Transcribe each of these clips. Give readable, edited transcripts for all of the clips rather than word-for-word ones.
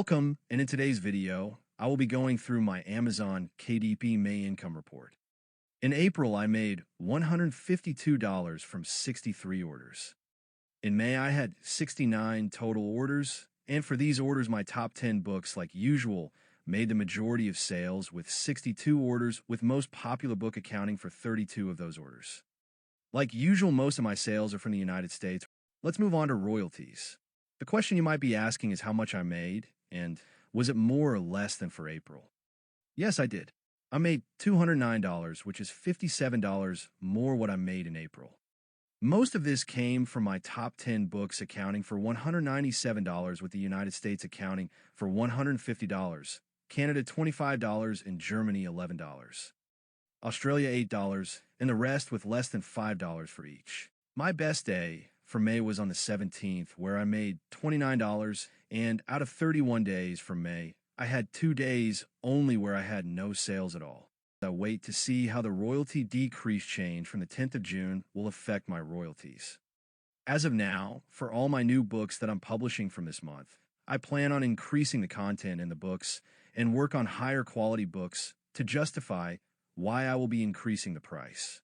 Welcome, and in today's video, I will be going through my Amazon KDP May income report. In April, I made $152 from 63 orders. In May, I had 69 total orders, and for these orders, my top 10 books, like usual, made the majority of sales with 62 orders, with most popular book accounting for 32 of those orders. Like usual, most of my sales are from the United States. Let's move on to royalties. The question you might be asking is how much I made, and was it more or less than for April? Yes, I did. I made $209, which is $57 more what I made in April. Most of this came from my top 10 books accounting for $197, with the United States accounting for $150, Canada $25, and Germany $11. Australia $8, and the rest with less than $5 for each. My best day for May was on the 17th, where I made $29, and out of 31 days from May, I had 2 days only where I had no sales at all. I wait to see how the royalty decrease change from the 10th of June will affect my royalties. As of now, for all my new books that I'm publishing from this month, I plan on increasing the content in the books and work on higher quality books to justify why I will be increasing the price.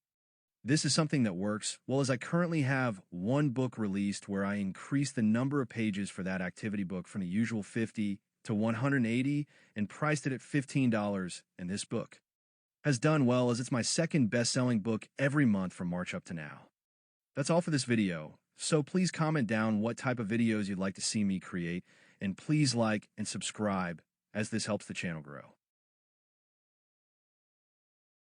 This is something that works well, as I currently have one book released where I increased the number of pages for that activity book from the usual 50 to 180 and priced it at $15, and this book has done well, as it's my second best-selling book every month from March up to now. That's all for this video, so please comment down what type of videos you'd like to see me create, and please like and subscribe, as this helps the channel grow.